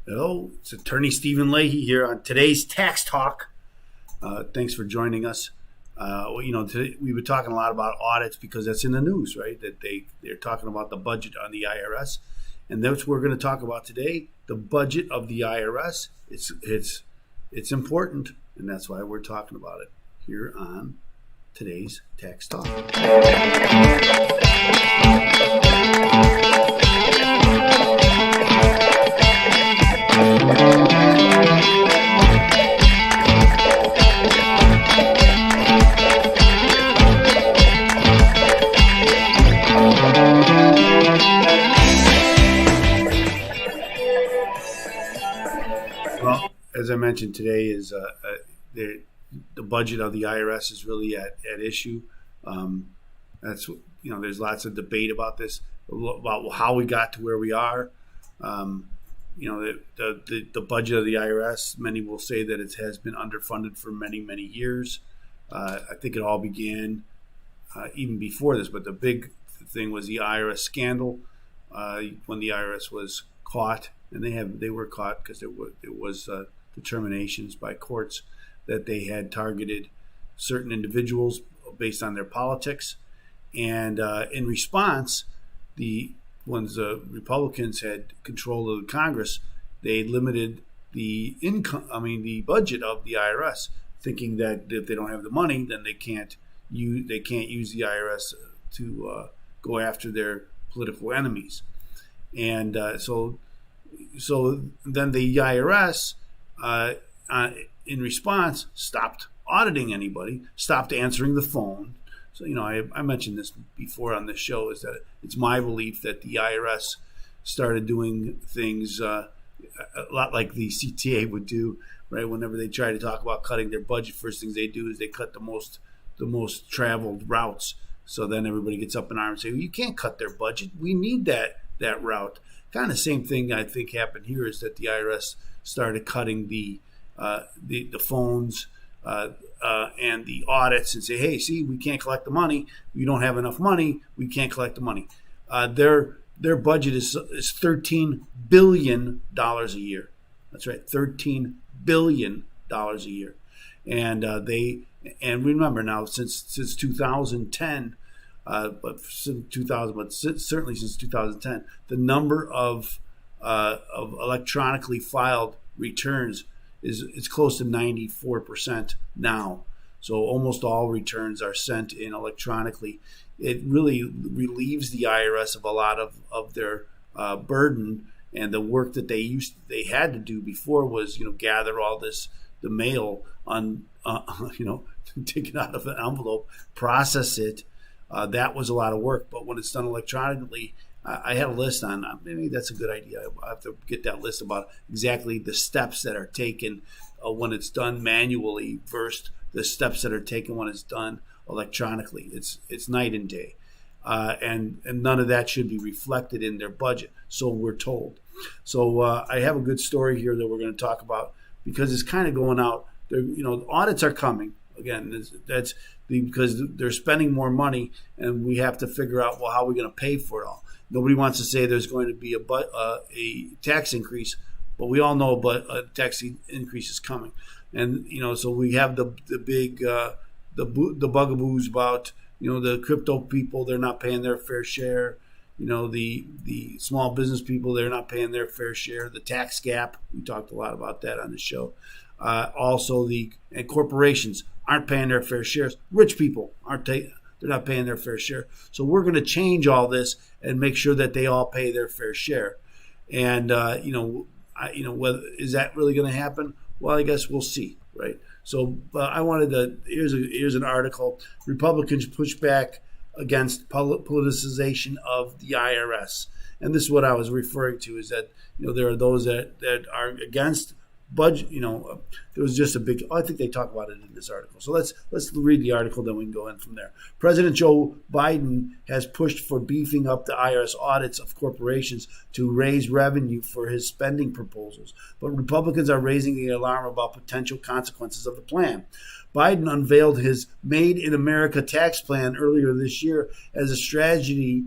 Hello, it's Attorney Stephen Leahy here on today's Tax Talk. Thanks for joining us. Today we've been talking a lot about audits because that's in the news, right? That they're talking about the budget on the IRS, and that's what we're going to talk about today. The budget of the IRS. It's important, and that's why we're talking about it here on today's Tax Talk. Well, as I mentioned, today is the budget of the IRS is really at issue. There's lots of debate about this, about how we got to where we are. The budget of the IRS, many will say that it has been underfunded for many, many years. I think it all began even before this, but the big thing was the IRS scandal when the IRS was caught, and they were caught because there was determinations by courts that they had targeted certain individuals based on their politics, and in response, when the Republicans had control of the Congress, they limited the budget of the IRS, thinking that if they don't have the money, then they can't use the IRS to go after their political enemies. And so then the IRS, in response, stopped auditing anybody, stopped answering the phone. So, I mentioned this before on this show, is that it's my belief that the IRS started doing things a lot like the CTA would do, right? Whenever they try to talk about cutting their budget, first things they do is they cut the most traveled routes. So then everybody gets up in arms and say, well, you can't cut their budget. We need that route. Kind of same thing I think happened here, is that the IRS started cutting the phones and the audits, and say, hey, see, we can't collect the money. We don't have enough money. We can't collect the money. Their budget is $13 billion a year. That's right, $13 billion a year. And remember now, since 2010, certainly since 2010, the number of electronically filed returns is close to 94% now. So almost all returns are sent in electronically. It really relieves the IRS of a lot of their burden, and the work that they had to do before was gather all the mail on take it out of an envelope, process it. That was a lot of work, but when it's done electronically, I had a list on, maybe that's a good idea. I have to get that list about exactly the steps that are taken when it's done manually versus the steps that are taken when it's done electronically. It's night and day. And none of that should be reflected in their budget, so we're told. So I have a good story here that we're going to talk about, because it's kind of going out. Audits are coming. Again, that's because they're spending more money, and we have to figure out, well, how are we going to pay for it all? Nobody wants to say there's going to be a tax increase, but we all know a tax increase is coming. And so we have the big the bugaboos about the crypto people, they're not paying their fair share. The small business people, they're not paying their fair share. The tax gap, we talked a lot about that on the show. Also, and corporations aren't paying their fair shares. Rich people they're not paying their fair share. So we're going to change all this and make sure that they all pay their fair share. And whether is that really going to happen? Well, I guess we'll see, right? So I wanted to. Here's an article. Republicans push back against politicization of the IRS, and this is what I was referring to. Is that there are those that are against budget. There was just a big. I think they talk about it in this article. So let's read the article, then we can go in from there. President Joe Biden has pushed for beefing up the IRS audits of corporations to raise revenue for his spending proposals, but Republicans are raising the alarm about potential consequences of the plan. Biden unveiled his Made in America tax plan earlier this year as a strategy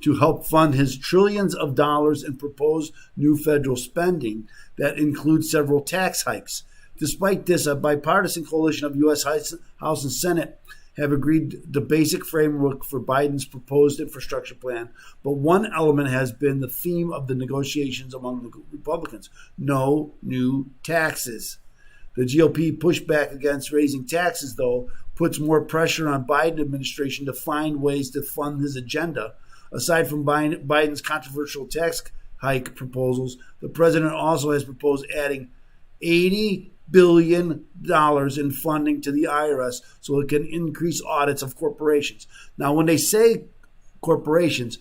to help fund his trillions of dollars in proposed new federal spending that includes several tax hikes. Despite this, a bipartisan coalition of U.S. House and Senate have agreed the basic framework for Biden's proposed infrastructure plan, but one element has been the theme of the negotiations among the Republicans: no new taxes. The GOP pushback against raising taxes, though, puts more pressure on Biden administration to find ways to fund his agenda. Aside from Biden's controversial tax hike proposals, the president also has proposed adding $80 billion in funding to the IRS so it can increase audits of corporations. Now, when they say corporations,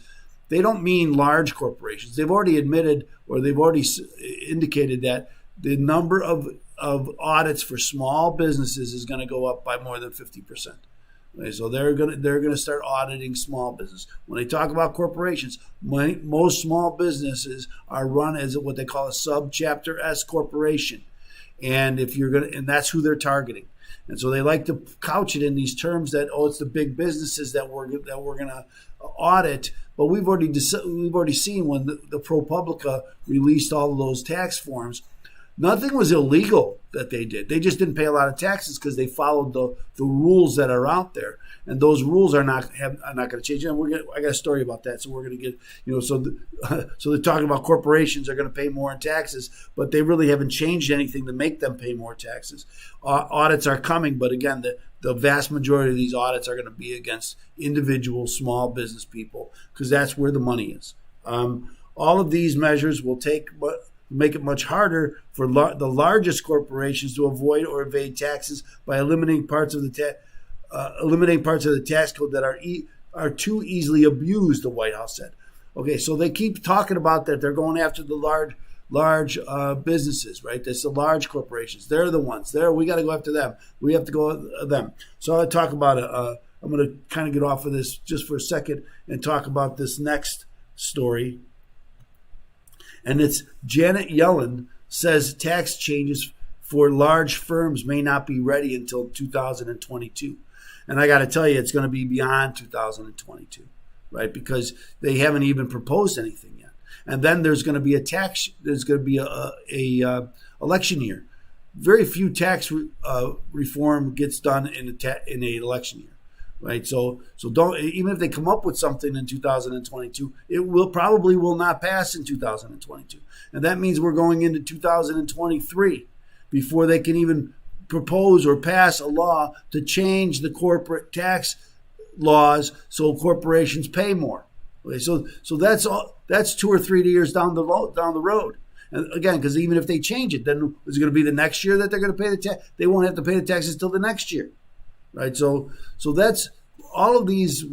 they don't mean large corporations. They've already admitted, or they've already indicated, that the number of audits for small businesses is going to go up by more than 50%. Okay, so they're going to start auditing small business. When they talk about corporations, most small businesses are run as what they call a subchapter S corporation. And and that's who they're targeting. And so they like to couch it in these terms that, it's the big businesses that we're going to audit. But we've already seen when the ProPublica released all of those tax forms, nothing was illegal that they did. They just didn't pay a lot of taxes because they followed the rules that are out there, and those rules are not going to change. And I got a story about that, so we're going to get so they're talking about corporations are going to pay more in taxes, but they really haven't changed anything to make them pay more taxes. Audits are coming, but again, the vast majority of these audits are going to be against individual small business people because that's where the money is. All of these measures will make it much harder for the largest corporations to avoid or evade taxes by eliminating parts of the tax code that are too easily abused, the White House said. Okay, so they keep talking about that they're going after the large businesses, right? That's the large corporations. They're the ones. We got to go after them. We have to go after them. So I'll talk about it. I'm going to kind of get off of this just for a second and talk about this next story. And it's Janet Yellen says tax changes for large firms may not be ready until 2022. And I got to tell you, it's going to be beyond 2022, right? Because they haven't even proposed anything yet. And then there's going to be a election year. Very few tax reform gets done in an election year. Right, so don't, even if they come up with something in 2022, it probably will not pass in 2022, and that means we're going into 2023 before they can even propose or pass a law to change the corporate tax laws so corporations pay more. Okay, so that's 2 or 3 years down the road. And again, because even if they change it, then it's going to be the next year that they're going to pay the tax. They won't have to pay the taxes till the next year. Right, so that's all of these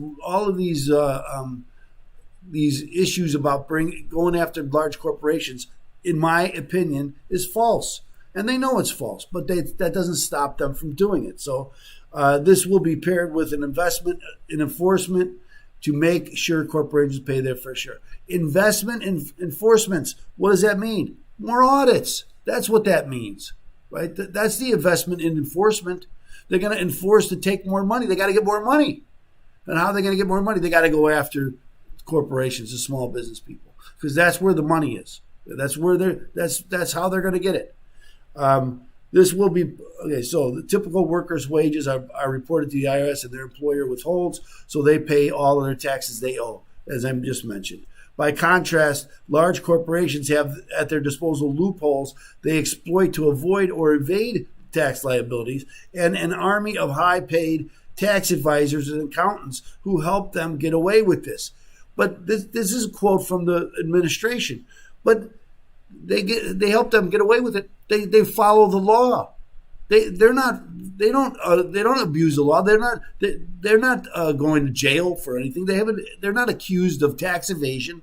issues about going after large corporations, in my opinion, is false, and they know it's false, but that doesn't stop them from doing it. So this will be paired with an investment in enforcement to make sure corporations pay their fair share. Investment in enforcements. What does that mean? More audits. That's what that means, right? That's the investment in enforcement. They're going to enforce to take more money. They got to get more money. And how are they going to get more money? They got to go after corporations and small business people because that's where the money is. That's how they're going to get it. This will be okay. So the typical workers' wages are reported to the IRS, and their employer withholds, so they pay all of their taxes they owe, as I just mentioned. By contrast, large corporations have at their disposal loopholes they exploit to avoid or evade tax liabilities, and an army of high-paid tax advisors and accountants who help them get away with this. But this is a quote from the administration. But they help them get away with it. They follow the law. They don't abuse the law. They're not going to jail for anything. They're not accused of tax evasion.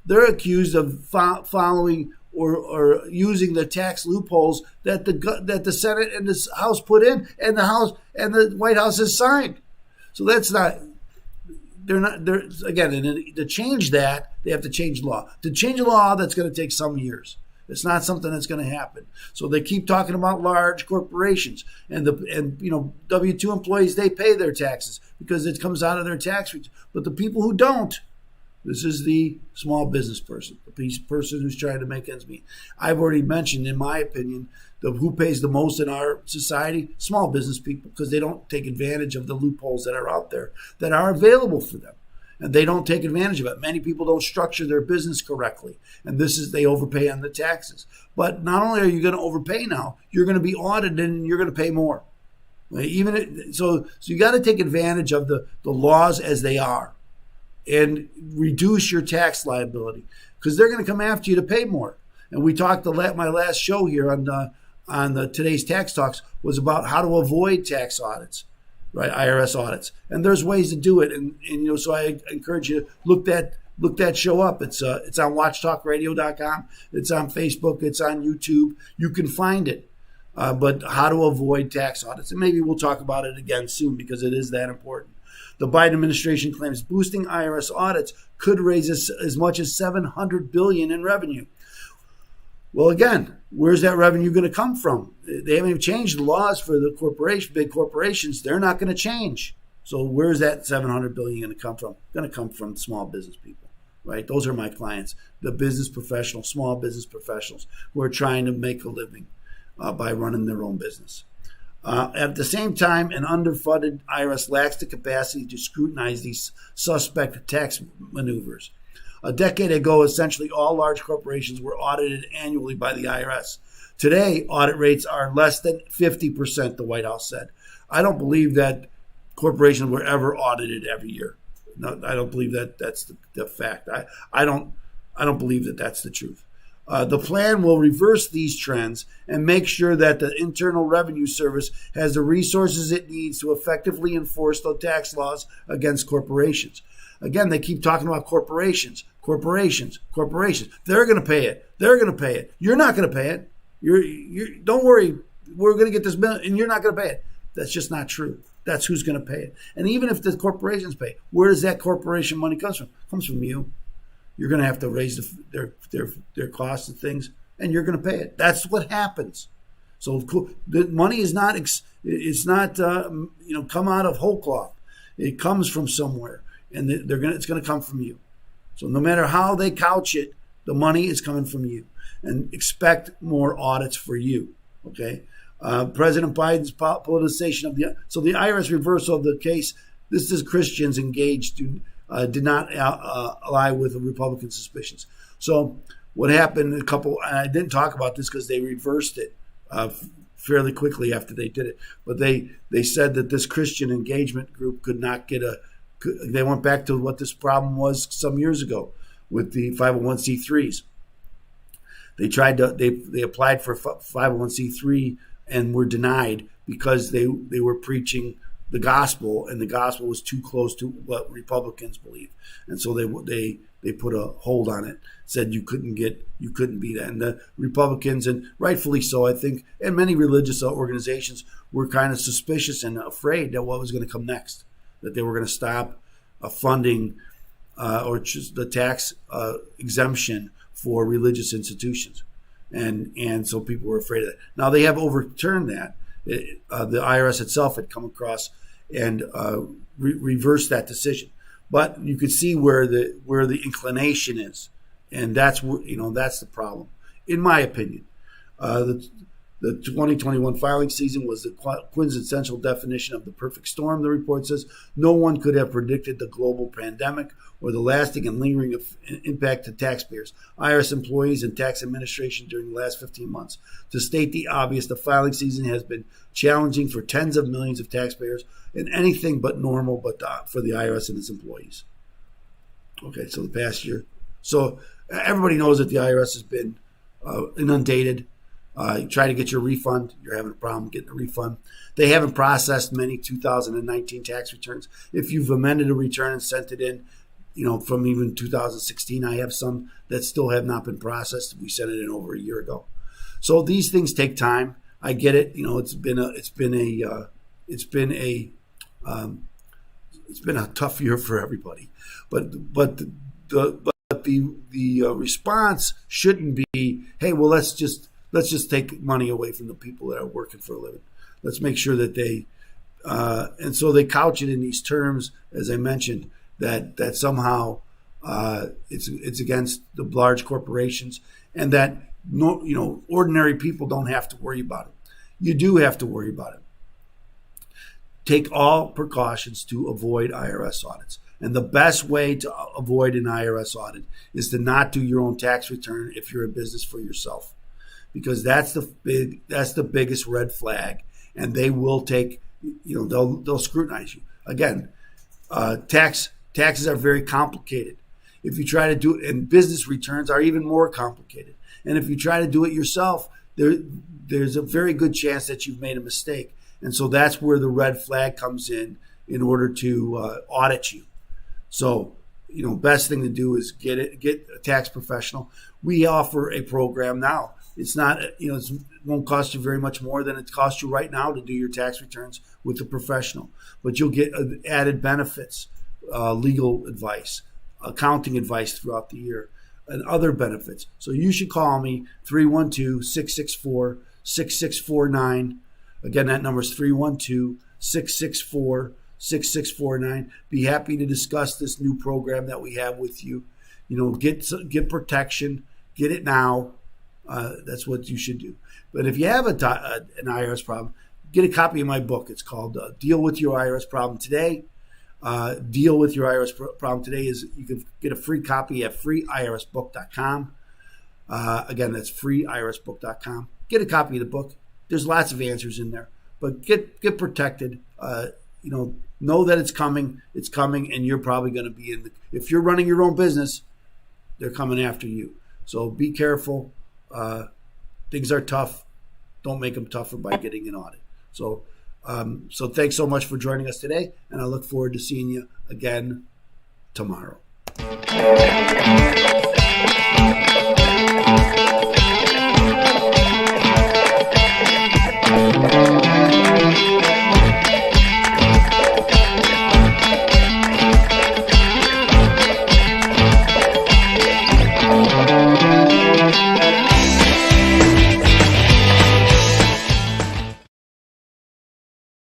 They're accused of following or using the tax loopholes that the Senate and the House put in, and the White House has signed. So that's not. They're again, and to change that, they have to change law. To change a law, that's going to take some years. It's not something that's going to happen. So they keep talking about large corporations and W-2 employees, they pay their taxes because it comes out of their tax return. But the people who don't, this is the small business person, the person who's trying to make ends meet. I've already mentioned, in my opinion, who pays the most in our society? Small business people, because they don't take advantage of the loopholes that are out there that are available for them. And they don't take advantage of it. Many people don't structure their business correctly. And they overpay on the taxes. But not only are you going to overpay now, you're going to be audited and you're going to pay more. So you got to take advantage of the laws as they are and reduce your tax liability, because they're going to come after you to pay more. And we talked my last show here on today's Tax Talks was about how to avoid tax audits, right? IRS audits, and there's ways to do it. And so I encourage you to look that show up. It's on watchtalkradio.com. It's on Facebook. It's on YouTube. You can find it. But how to avoid tax audits, and maybe we'll talk about it again soon because it is that important. The Biden administration claims boosting IRS audits could raise as much as $700 billion in revenue. Well, again, where's that revenue going to come from? They haven't even changed the laws for the big corporations. They're not going to change. So where's that $700 billion going to come from? It's going to come from small business people, right? Those are my clients, the business professionals, small business professionals who are trying to make a living by running their own business. At the same time, an underfunded IRS lacks the capacity to scrutinize these suspect tax maneuvers. A decade ago, essentially all large corporations were audited annually by the IRS. Today, audit rates are less than 50%, the White House said. I don't believe that corporations were ever audited every year. No, I don't believe that that's the fact. I don't believe that that's the truth. The plan will reverse these trends and make sure that the Internal Revenue Service has the resources it needs to effectively enforce the tax laws against corporations. Again, they keep talking about corporations. They're going to pay it. You're not going to pay it. Don't worry. We're going to get this bill, and you're not going to pay it. That's just not true. That's who's going to pay it. And even if the corporations pay, where does that corporation money come from? It comes from you. You're going to have to raise their costs and things, and you're going to pay it. That's what happens. So the money is not come out of whole cloth. It comes from somewhere, and it's going to come from you. So no matter how they couch it, the money is coming from you, and expect more audits for you. Okay. President Biden's politicization of the IRS reversal of the case. This is Christians engaged did not ally with the Republican suspicions. So what happened? And I didn't talk about this because they reversed it fairly quickly after they did it. But they said that this Christian engagement group could not get they went back to what this problem was some years ago with the 501c3s. They applied for 501c3 and were denied because they were preaching the gospel, and the gospel was too close to what Republicans believe, and so they put a hold on it. Said you couldn't be that, and the Republicans, and rightfully so, I think, and many religious organizations were kind of suspicious and afraid that what was going to come next, that they were going to stop funding or just the tax exemption for religious institutions, and so people were afraid of that. Now they have overturned that. The IRS itself had come across and reversed that decision, but you could see where the inclination is, and that's the problem, in my opinion. The 2021 filing season was the quintessential definition of the perfect storm, the report says. No one could have predicted the global pandemic or the lasting and lingering impact to taxpayers, IRS employees, and tax administration during the last 15 months. To state the obvious, the filing season has been challenging for tens of millions of taxpayers and anything but normal for the IRS and its employees. Okay, so the past year. So everybody knows that the IRS has been inundated. You try to get your refund, you're having a problem getting a refund. They haven't processed many 2019 tax returns. If you've amended a return and sent it in, from even 2016, I have some that still have not been processed. We sent it in over a year ago. So these things take time. I get it. It's been a tough year for everybody. But But the response shouldn't be, hey, well, let's just take money away from the people that are working for a living. Let's make sure that they and so they couch it in these terms, as I mentioned, that somehow it's against the large corporations, and that ordinary people don't have to worry about it. You do have to worry about it. Take all precautions to avoid IRS audits. And the best way to avoid an IRS audit is to not do your own tax return if you're a business for yourself, because that's the biggest red flag, and they will take, they'll scrutinize you. Again, taxes are very complicated. If you try to do it, and business returns are even more complicated. And if you try to do it yourself, there's a very good chance that you've made a mistake. And so that's where the red flag comes in order to audit you. So, best thing to do is get a tax professional. We offer a program now. It's not, it won't cost you very much more than it costs you right now to do your tax returns with a professional. But you'll get added benefits, legal advice, accounting advice throughout the year, and other benefits. So you should call me, 312-664-6649. Again, that number is 312-664-6649. Be happy to discuss this new program that we have with you. Get protection. Get it now. That's what you should do. But if you have an IRS problem, get a copy of my book. It's called Deal with Your IRS Problem Today. Deal with Your IRS Problem Today is you can get a free copy at freeirsbook.com. Again, that's freeirsbook.com. Get a copy of the book. There's lots of answers in there, but get protected. Know that it's coming, and you're probably going to be if you're running your own business, they're coming after you. So be careful. Things are tough. Don't make them tougher by getting an audit. So thanks so much for joining us today, and I look forward to seeing you again tomorrow.